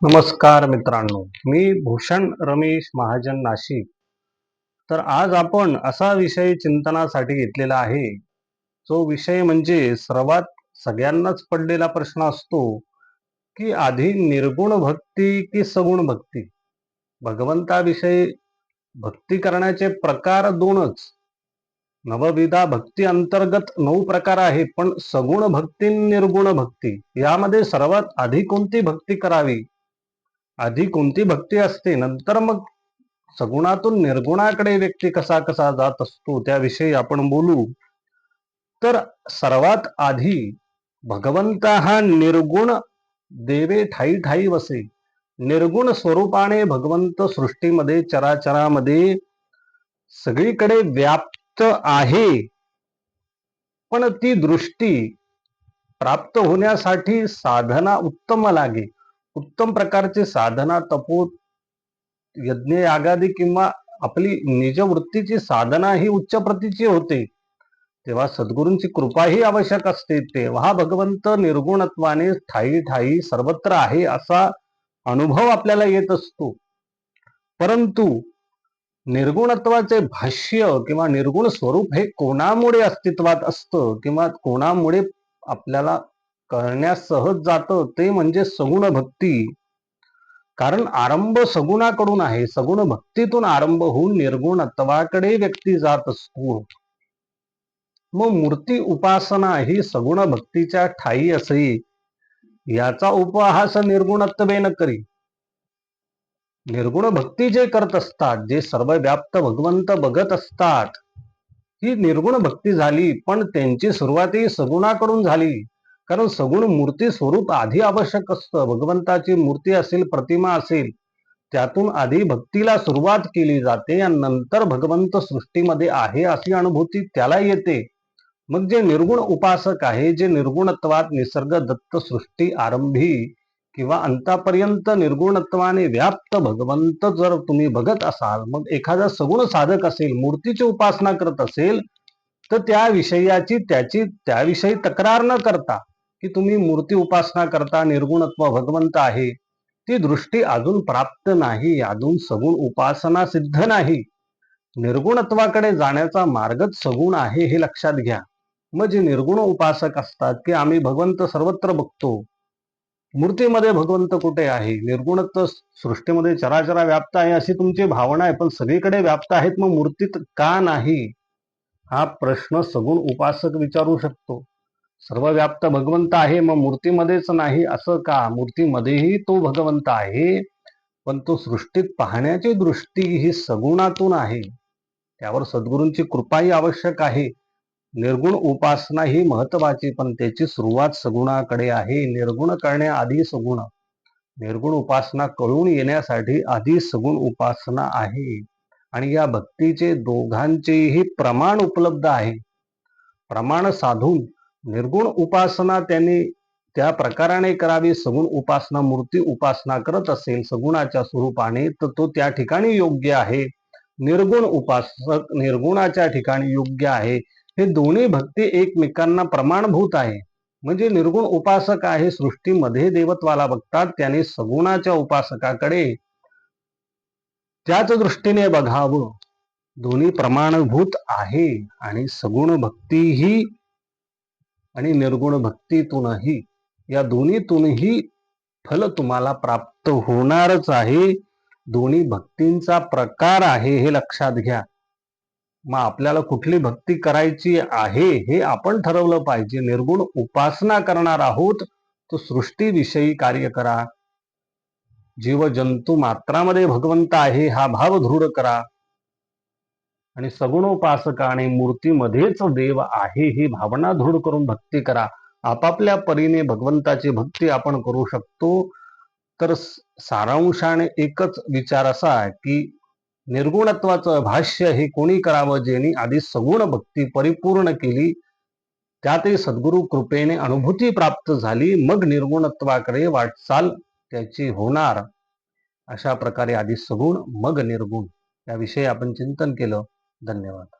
नमस्कार मित्रांनो, मी भूषण रमेश महाजन नाशिक. तर आज आपण असा विषय चिंतनासाठी घेतलेला आहे, जो विषय म्हणजे सर्वात सगळ्यांनाच पडलेला प्रश्न असतो की आधी निर्गुण भक्ती की सगुण भक्ती. भगवंताविषयी भक्ती करण्याचे प्रकार दोनच. नवविधा भक्ती अंतर्गत 9 प्रकार आहे, पण सगुण भक्ती निर्गुण भक्ती यामध्ये सर्वात आधी कोणती भक्ती करावी, आधी कोणती भक्ती असते, नंतर मग सगुणातून निर्गुणाकडे व्यक्ती कसा कसा जात असतो त्याविषयी आपण बोलू. तर सर्वात आधी भगवंत हा निर्गुण देवे ठाई ठाई वसे. निर्गुण स्वरूपाने भगवंत सृष्टीमध्ये चराचरामध्ये सगळीकडे व्याप्त आहे. पण ती दृष्टी प्राप्त होण्यासाठी साधना उत्तम लागे. उत्तम प्रकारची साधना, तपो यज्ञ यागादी किंवा आपली निजवृत्तीची साधना ही उच्च प्रतीची होते, तेव्हा सद्गुरूंची कृपाही आवश्यक असते. तेव्हा भगवंत निर्गुणत्वाने ठाई ठाई सर्वत्र आहे असा अनुभव आपल्याला येत असतो. परंतु निर्गुणत्वाचे भाष्य किंवा निर्गुण स्वरूप हे कोणामुळे अस्तित्वात असतं किंवा कोणामुळे आपल्याला कळण्यास सहज जातं, ते म्हणजे सगुण भक्ती. कारण आरंभ सगुणाकडून आहे. सगुण भक्तीतून आरंभ होऊन निर्गुणत्वाकडे व्यक्ती जात असतो. मग मूर्ती उपासना ही सगुण भक्तीच्या ठाई असे, याचा उपहास निर्गुणत्वेन करी. निर्गुण भक्ती जे करत असतात, जे सर्व व्याप्त भगवंत बघत असतात, ही निर्गुण भक्ती झाली. पण त्यांची सुरुवातही सगुणाकडून झाली. कारण सगुण मूर्ती स्वरूप आधी आवश्यक असतं. भगवंताची मूर्ती असेल, प्रतिमा असेल, त्यातून आधी भक्तीला सुरुवात केली जाते आणि नंतर भगवंत सृष्टीमध्ये आहे अशी अनुभूती त्याला येते. मग जे निर्गुण उपासक आहे, जे निर्गुणत्वात निसर्ग दत्त सृष्टी आरंभी किंवा अंतापर्यंत निर्गुणत्वाने व्याप्त भगवंत जर तुम्ही बघत असाल, मग एखादा सगुण साधक असेल, मूर्तीची उपासना करत असेल, तर त्या विषयाची त्याविषयी तक्रार न करता की तुम्ही मूर्ती उपासना करता, निर्गुणत्व भगवंत आहे, ती दृष्टी अजून प्राप्त नाही, अजून सगुण उपासना सिद्ध नाही. निर्गुणत्वाकडे जाण्याचा मार्गच सगुण आहे हे लक्षात घ्या. मग जे निर्गुण उपासक असतात की आम्ही भगवंत सर्वत्र बघतो, मूर्तीमध्ये भगवंत कुठे आहे, निर्गुणत्व सृष्टीमध्ये चराचरा व्याप्त आहे अशी तुमची भावना आहे, पण सगळीकडे व्याप्त आहेत, मग मूर्तीत का नाही, हा प्रश्न सगुण उपासक विचारू शकतो. सर्व व्याप्त भगवंत आहे, मग मूर्तीमध्येच नाही असं का? मूर्तीमध्येही तो भगवंत आहे, पण तो सृष्टीत पाहण्याची दृष्टी ही सगुणातून आहे. त्यावर सद्गुरूंची कृपाही आवश्यक आहे. निर्गुण उपासना ही महत्वाची, पण त्याची सुरुवात सगुणाकडे आहे. निर्गुण करण्याआधी सगुण, निर्गुण उपासना कळून येण्यासाठी आधी सगुण उपासना आहे. आणि या भक्तीचे दोघांचेही प्रमाण उपलब्ध आहे. प्रमाण साधून निर्गुण उपासना त्यांनी त्या प्रकाराने करावी. सगुण उपासना मूर्ती उपासना करत असेल सगुणाच्या स्वरूपाने, तर तो त्या ठिकाणी योग्य आहे. निर्गुण उपासक निर्गुणाच्या ठिकाणी योग्य आहे. हे दोन्ही भक्ती एकमेकांना प्रमाणभूत आहे. म्हणजे निर्गुण उपासक आहे, सृष्टीमध्ये देवत्वाला बघतात, त्याने सगुणाच्या उपासकाकडे त्याच दृष्टीने बघावं. दोन्ही प्रमाणभूत आहे. आणि सगुण भक्ती ही आणि निर्गुण भक्तीतूनही, या दोन्हीतूनही फल तुम्हाला प्राप्त होणारच आहे. दोन्ही भक्तींचा प्रकार आहे हे लक्षात घ्या. मग आपल्याला कुठली भक्ती करायची आहे हे आपण ठरवलं पाहिजे. निर्गुण उपासना करणार आहोत तर सृष्टीविषयी कार्य करा. जीव जंतू मात्रामध्ये भगवंत आहे हा भाव दृढ करा. आणि सगुणोपासकाने मूर्तीमध्येच देव आहे ही भावना दृढ करून भक्ती करा. आपापल्या परीने भगवंताची भक्ती आपण करू शकतो. तर सारांशाने एकच विचार असा आहे की निर्गुणत्वाचं भाष्य हे कोणी करावं, ज्यांनी आधी सगुण भक्ती परिपूर्ण केली, त्यातही सद्गुरु कृपेने अनुभूती प्राप्त झाली, मग निर्गुणत्वाकडे वाटचाल त्याची होणार. अशा प्रकारे आधी सगुण मग निर्गुण याविषयी आपण चिंतन केलं. धन्यवाद.